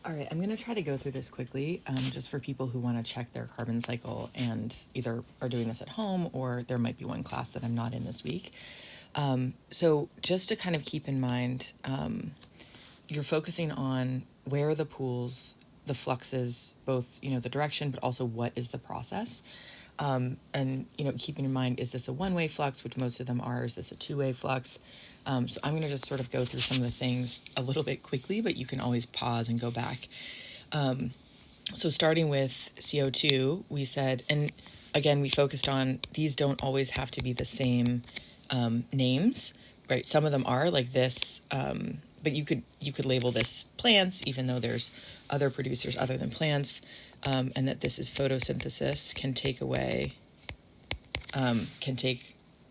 All right, I'm going to try to go through this quickly, just for people who want to check their carbon cycle and either are doing this at home or there might be one class that I'm not in this week. So just to kind of keep in mind, you're focusing on where are the pools, the fluxes, both, the direction, but also what is the process. And, keeping in mind, is this a one-way flux, which most of them are? Is this a two-way flux? So I'm going to just sort of go through some of the things a little bit quickly, but you can always pause and go back. So starting with CO2, we said, and again, we focused on these don't always have to be the same names, right? Some of them are like this, but you could label this plants, even though there's other producers other than plants, and that this is photosynthesis can take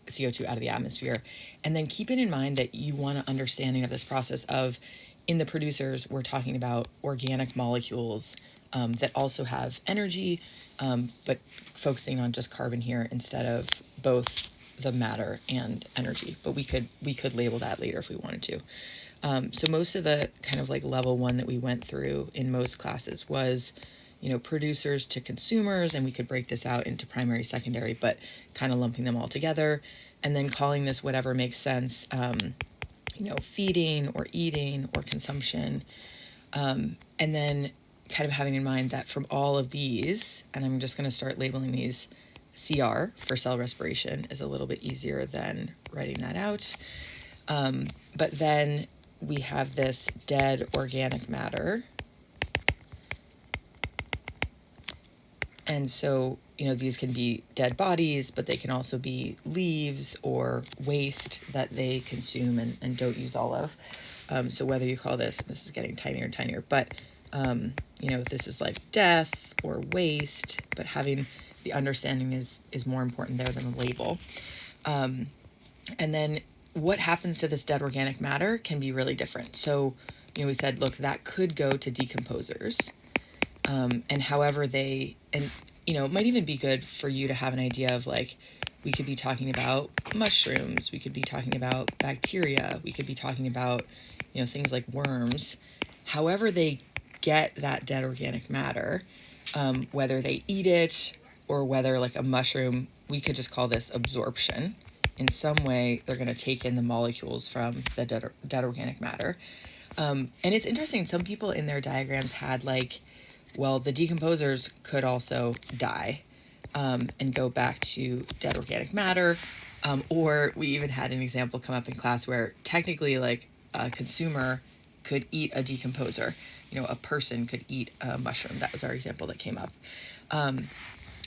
CO2 out of the atmosphere. And then keeping in mind that you want an understanding of this process of, in the producers, we're talking about organic molecules that also have energy, but focusing on just carbon here instead of both the matter and energy. But we could label that later if we wanted to. So most of the kind of like level one that we went through in most classes was, producers to consumers, and we could break this out into primary, secondary, but kind of lumping them all together, and then calling this whatever makes sense, feeding or eating or consumption. And then kind of having in mind that from all of these, and I'm just going to start labeling these CR for cell respiration is a little bit easier than writing that out. But then we have this dead organic matter. And so, these can be dead bodies, but they can also be leaves or waste that they consume and don't use all of. So whether you call this is getting tinier and tinier, but, if this is like death or waste, but having the understanding is more important there than the label. And then what happens to this dead organic matter can be really different. So, we said, look, that could go to decomposers. And however it might even be good for you to have an idea of like, we could be talking about mushrooms, we could be talking about bacteria, we could be talking about, things like worms. However they get that dead organic matter, whether they eat it or whether like a mushroom, we could just call this absorption. In some way, they're going to take in the molecules from the dead organic matter. And it's interesting, some people in their diagrams had like, well, the decomposers could also die and go back to dead organic matter. Or we even had an example come up in class where technically like a consumer could eat a decomposer. A person could eat a mushroom. That was our example that came up.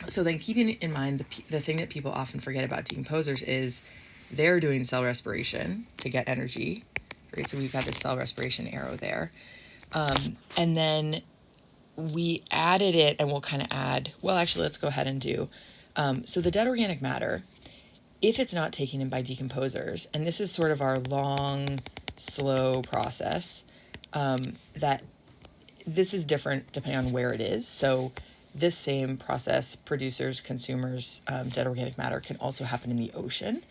So then keeping in mind, the thing that people often forget about decomposers is they're doing cell respiration to get energy, right? So we've got this cell respiration arrow there. And then we added it, and we'll kind of add, well, actually, let's go ahead and do. So the dead organic matter, if it's not taken in by decomposers, and this is sort of our long, slow process, that this is different depending on where it is. So this same process, producers, consumers, dead organic matter, can also happen in the ocean.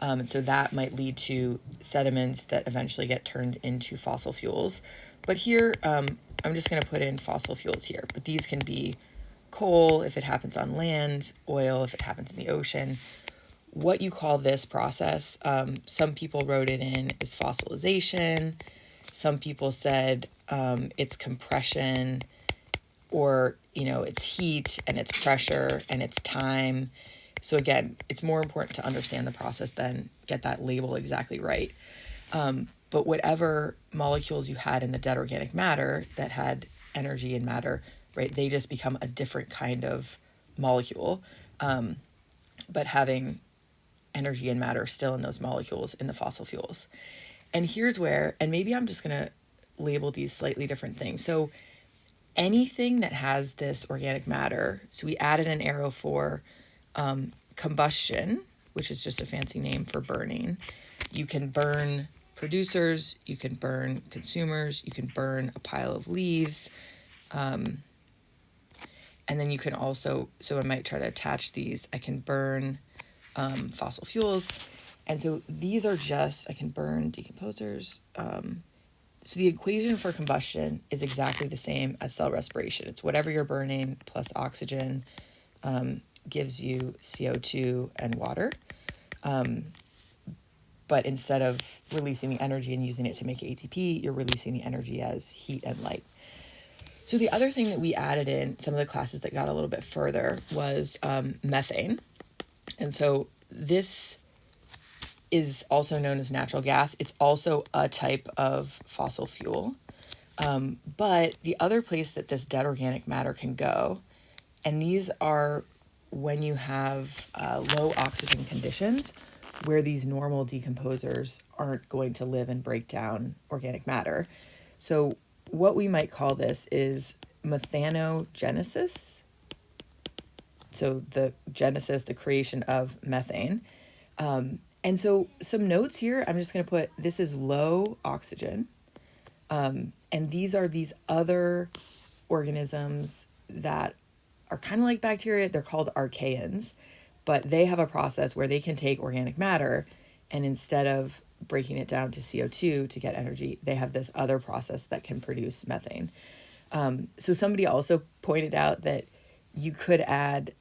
And so that might lead to sediments that eventually get turned into fossil fuels. But here, I'm just going to put in fossil fuels here. But these can be coal if it happens on land, oil if it happens in the ocean. What you call this process, some people wrote it in as fossilization. Some people said it's compression, or, it's heat and it's pressure and it's time. So again, it's more important to understand the process than get that label exactly right. But whatever molecules you had in the dead organic matter that had energy and matter, right, they just become a different kind of molecule, but having energy and matter still in those molecules in the fossil fuels. And here's where, and maybe I'm just going to label these slightly different things. So anything that has this organic matter, so we added an arrow for combustion, which is just a fancy name for burning. You can burn producers, you can burn consumers, you can burn a pile of leaves. And then you can also, so I might try to attach these, I can burn fossil fuels. And so these are just, I can burn decomposers, So the equation for combustion is exactly the same as cell respiration. It's whatever you're burning plus oxygen gives you CO2 and water. But instead of releasing the energy and using it to make ATP, you're releasing the energy as heat and light. So the other thing that we added in some of the classes that got a little bit further was methane. And so this is also known as natural gas. It's also a type of fossil fuel. But the other place that this dead organic matter can go, and these are when you have low oxygen conditions where these normal decomposers aren't going to live and break down organic matter. So what we might call this is methanogenesis. So the genesis, the creation of methane. And so some notes here, I'm just going to put, this is low oxygen. And these are these other organisms that are kind of like bacteria. They're called archaeans, but they have a process where they can take organic matter and instead of breaking it down to CO2 to get energy, they have this other process that can produce methane. So somebody also pointed out that you could add,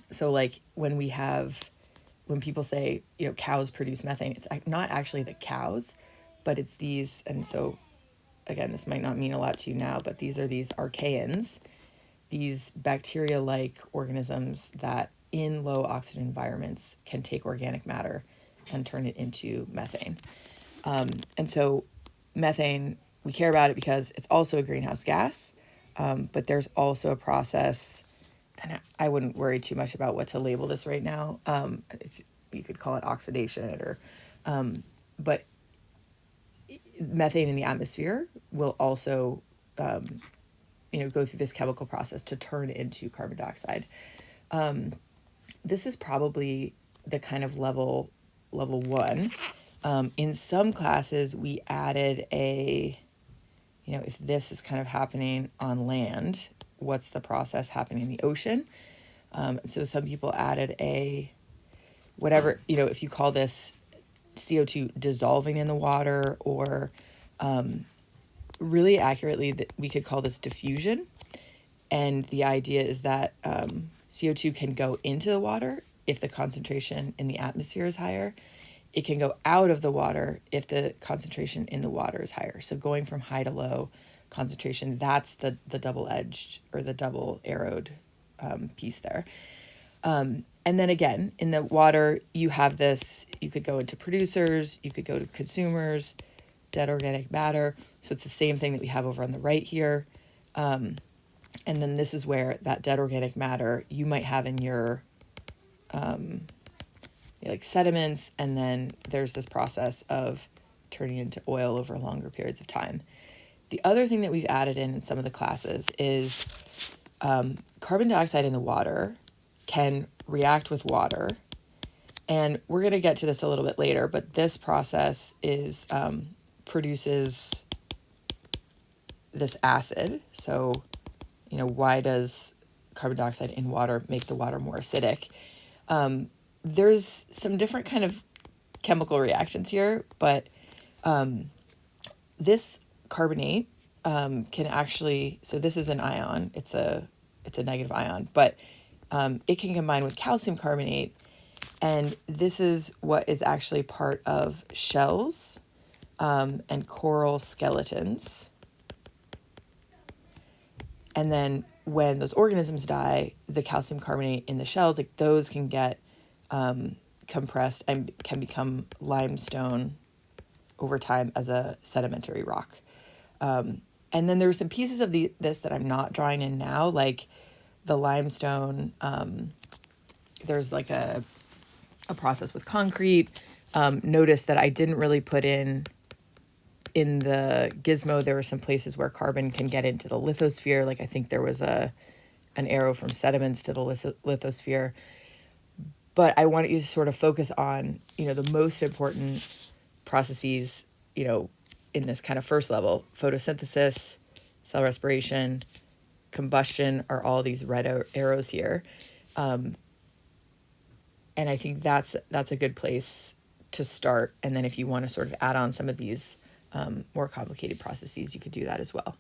so like when people say, cows produce methane, it's not actually the cows, but it's these, and so again, this might not mean a lot to you now, but these are these archaeans, these bacteria-like organisms that in low oxygen environments can take organic matter and turn it into methane. And so methane, we care about it because it's also a greenhouse gas, but there's also a process, and I wouldn't worry too much about what to label this right now. You could call it oxidation but methane in the atmosphere will also go through this chemical process to turn into carbon dioxide. This is probably the kind of level 1. In some classes, we added if this is kind of happening on land, what's the process happening in the ocean? So some people added whatever, if you call this CO2 dissolving in the water, or really accurately, that we could call this diffusion. And the idea is that CO2 can go into the water if the concentration in the atmosphere is higher. It can go out of the water if the concentration in the water is higher. So going from high to low concentration, that's the double-edged or the double-arrowed piece there. And then again, in the water, you have this, you could go into producers, you could go to consumers, dead organic matter. So it's the same thing that we have over on the right here. And then this is where that dead organic matter you might have in your like sediments, and then there's this process of turning into oil over longer periods of time. The other thing that we've added in some of the classes is carbon dioxide in the water can react with water. And we're going to get to this a little bit later, but this process produces this acid. So, why does carbon dioxide in water make the water more acidic? There's some different kind of chemical reactions here, but this carbonate can actually, so this is an ion, it's a negative ion, but it can combine with calcium carbonate, and this is what is actually part of shells and coral skeletons. And then when those organisms die, the calcium carbonate in the shells, like those can get compressed and can become limestone over time as a sedimentary rock. And then there were some pieces of this that I'm not drawing in now, like the limestone. There's like a process with concrete. Notice that I didn't really put in the gizmo. There were some places where carbon can get into the lithosphere. Like I think there was an arrow from sediments to the lithosphere. But I want you to sort of focus on, the most important processes, in this kind of first level: photosynthesis, cell respiration, combustion are all these red arrows here. And I think that's a good place to start. And then if you want to sort of add on some of these more complicated processes, you could do that as well.